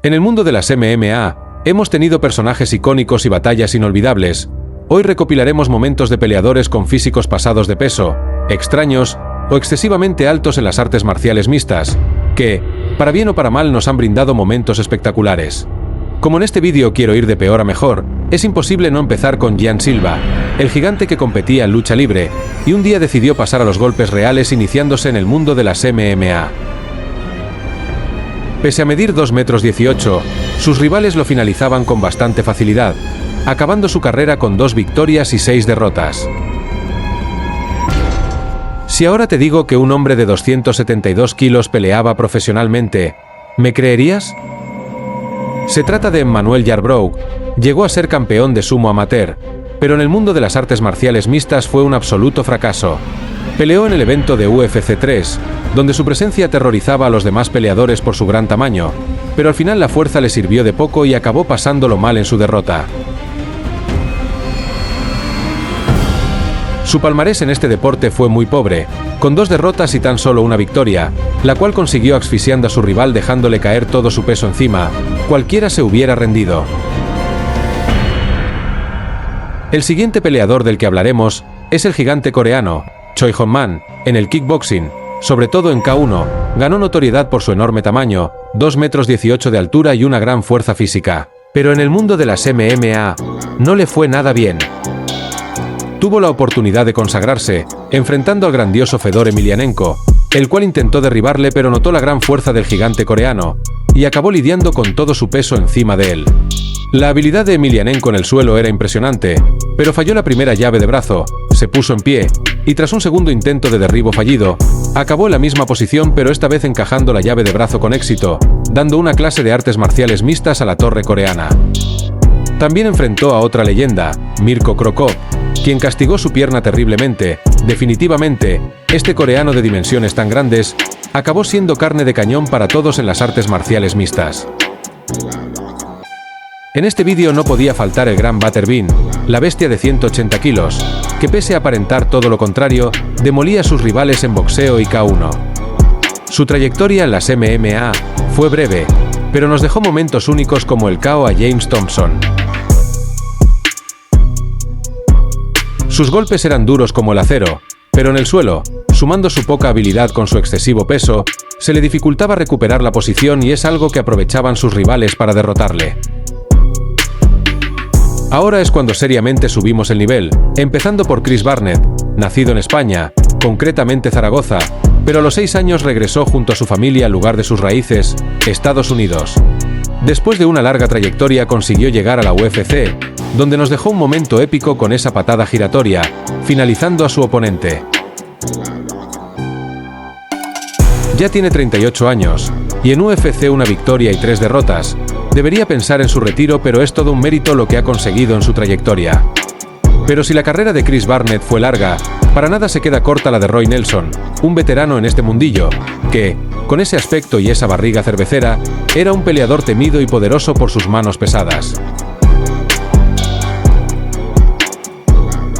En el mundo de las MMA, hemos tenido personajes icónicos y batallas inolvidables. Hoy recopilaremos momentos de peleadores con físicos pasados de peso, extraños o excesivamente altos en las artes marciales mixtas, que, para bien o para mal, nos han brindado momentos espectaculares. Como en este vídeo quiero ir de peor a mejor, es imposible no empezar con Gian Silva, el gigante que competía en lucha libre, y un día decidió pasar a los golpes reales iniciándose en el mundo de las MMA. Pese a medir 2,18 m, sus rivales lo finalizaban con bastante facilidad, acabando su carrera con 2 victorias y 6 derrotas. Si ahora te digo que un hombre de 272 kilos peleaba profesionalmente, ¿me creerías? Se trata de Emmanuel Yarbrough. Llegó a ser campeón de sumo amateur, pero en el mundo de las artes marciales mixtas fue un absoluto fracaso. Peleó en el evento de UFC 3, donde su presencia aterrorizaba a los demás peleadores por su gran tamaño, pero al final la fuerza le sirvió de poco y acabó pasándolo mal en su derrota. Su palmarés en este deporte fue muy pobre, con 2 derrotas y tan solo una victoria, la cual consiguió asfixiando a su rival dejándole caer todo su peso encima. Cualquiera se hubiera rendido. El siguiente peleador del que hablaremos es el gigante coreano, Choi Hong-man. En el kickboxing, sobre todo en K1, ganó notoriedad por su enorme tamaño, 2,18 m de altura y una gran fuerza física. Pero en el mundo de las MMA, no le fue nada bien. Tuvo la oportunidad de consagrarse, enfrentando al grandioso Fedor Emelianenko, el cual intentó derribarle pero notó la gran fuerza del gigante coreano, y acabó lidiando con todo su peso encima de él. La habilidad de Emelianenko en el suelo era impresionante, pero falló la primera llave de brazo, se puso en pie, y tras un segundo intento de derribo fallido, acabó en la misma posición pero esta vez encajando la llave de brazo con éxito, dando una clase de artes marciales mixtas a la torre coreana. También enfrentó a otra leyenda, Mirko Cro Cop, quien castigó su pierna terriblemente. Definitivamente, este coreano de dimensiones tan grandes, acabó siendo carne de cañón para todos en las artes marciales mixtas. En este vídeo no podía faltar el gran Butter Bean, la bestia de 180 kilos, que pese a aparentar todo lo contrario, demolía a sus rivales en boxeo y K1. Su trayectoria en las MMA fue breve, pero nos dejó momentos únicos como el KO a James Thompson. Sus golpes eran duros como el acero, pero en el suelo, sumando su poca habilidad con su excesivo peso, se le dificultaba recuperar la posición y es algo que aprovechaban sus rivales para derrotarle. Ahora es cuando seriamente subimos el nivel, empezando por Chris Barnett, nacido en España, concretamente Zaragoza, pero a los 6 años regresó junto a su familia al lugar de sus raíces, Estados Unidos. Después de una larga trayectoria consiguió llegar a la UFC, donde nos dejó un momento épico con esa patada giratoria, finalizando a su oponente. Ya tiene 38 años, y en UFC una victoria y 3 derrotas. Debería pensar en su retiro, pero es todo un mérito lo que ha conseguido en su trayectoria. Pero si la carrera de Chris Barnett fue larga, para nada se queda corta la de Roy Nelson, un veterano en este mundillo, que, con ese aspecto y esa barriga cervecera, era un peleador temido y poderoso por sus manos pesadas.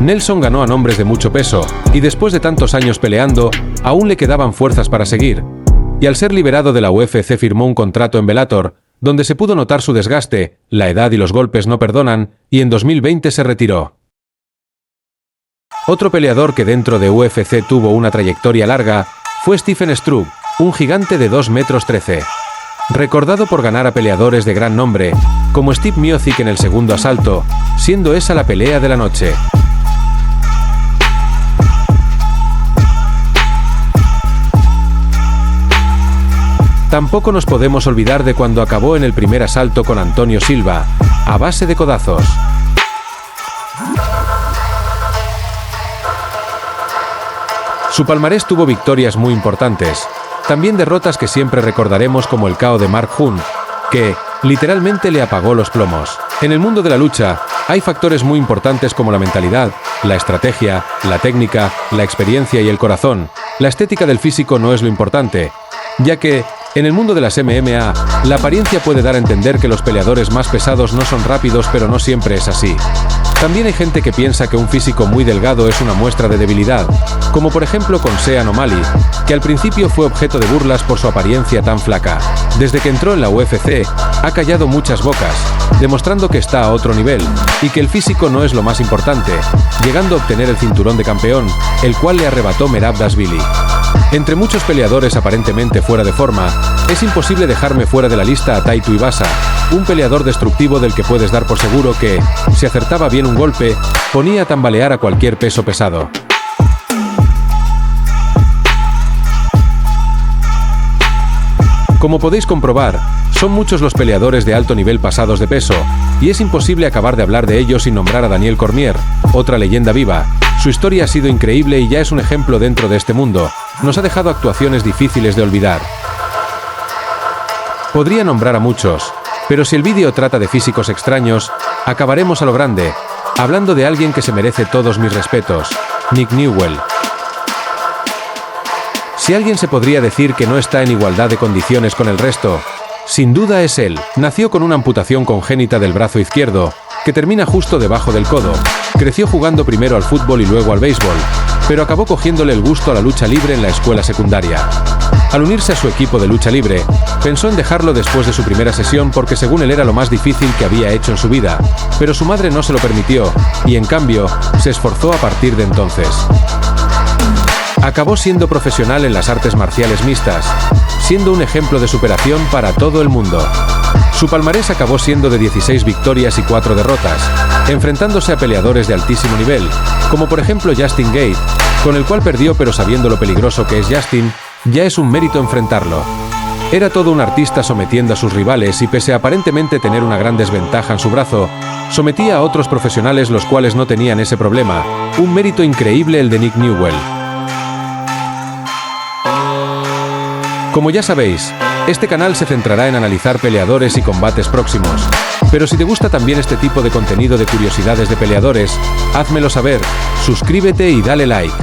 Nelson ganó a nombres de mucho peso, y después de tantos años peleando, aún le quedaban fuerzas para seguir. Y al ser liberado de la UFC firmó un contrato en Bellator, donde se pudo notar su desgaste, la edad y los golpes no perdonan, y en 2020 se retiró. Otro peleador que dentro de UFC tuvo una trayectoria larga fue Stephen Struve, un gigante de 2,13 m. Recordado por ganar a peleadores de gran nombre, como Steve Miocic en el segundo asalto, siendo esa la pelea de la noche. Tampoco nos podemos olvidar de cuando acabó en el primer asalto con Antonio Silva, a base de codazos. Su palmarés tuvo victorias muy importantes, también derrotas que siempre recordaremos como el KO de Mark Hunt, que, literalmente le apagó los plomos. En el mundo de la lucha, hay factores muy importantes como la mentalidad, la estrategia, la técnica, la experiencia y el corazón. La estética del físico no es lo importante, ya que, En el mundo de las MMA, la apariencia puede dar a entender que los peleadores más pesados no son rápidos, pero no siempre es así. También hay gente que piensa que un físico muy delgado es una muestra de debilidad, como por ejemplo con Sean O'Malley, que al principio fue objeto de burlas por su apariencia tan flaca. Desde que entró en la UFC, ha callado muchas bocas, demostrando que está a otro nivel, y que el físico no es lo más importante, llegando a obtener el cinturón de campeón, el cual le arrebató Merab Dvalishvili. Entre muchos peleadores aparentemente fuera de forma, es imposible dejarme fuera de la lista a Tai Tuivasa, un peleador destructivo del que puedes dar por seguro que, si acertaba bien un golpe, ponía a tambalear a cualquier peso pesado. Como podéis comprobar, son muchos los peleadores de alto nivel pasados de peso, y es imposible acabar de hablar de ellos sin nombrar a Daniel Cormier, otra leyenda viva. Su historia ha sido increíble y ya es un ejemplo dentro de este mundo. Nos ha dejado actuaciones difíciles de olvidar. Podría nombrar a muchos, pero si el vídeo trata de físicos extraños, acabaremos a lo grande, hablando de alguien que se merece todos mis respetos, Nick Newell. Si alguien se podría decir que no está en igualdad de condiciones con el resto, sin duda es él. Nació con una amputación congénita del brazo izquierdo, que termina justo debajo del codo. Creció jugando primero al fútbol y luego al béisbol, pero acabó cogiéndole el gusto a la lucha libre en la escuela secundaria. Al unirse a su equipo de lucha libre, pensó en dejarlo después de su primera sesión porque según él era lo más difícil que había hecho en su vida, pero su madre no se lo permitió, y en cambio, se esforzó a partir de entonces. Acabó siendo profesional en las artes marciales mixtas, siendo un ejemplo de superación para todo el mundo. Su palmarés acabó siendo de 16 victorias y 4 derrotas, enfrentándose a peleadores de altísimo nivel, como por ejemplo Justin Gaethje, con el cual perdió, pero sabiendo lo peligroso que es Justin, ya es un mérito enfrentarlo. Era todo un artista sometiendo a sus rivales y pese a aparentemente tener una gran desventaja en su brazo, sometía a otros profesionales los cuales no tenían ese problema. Un mérito increíble el de Nick Newell. Como ya sabéis, este canal se centrará en analizar peleadores y combates próximos. Pero si te gusta también este tipo de contenido de curiosidades de peleadores, házmelo saber, suscríbete y dale like.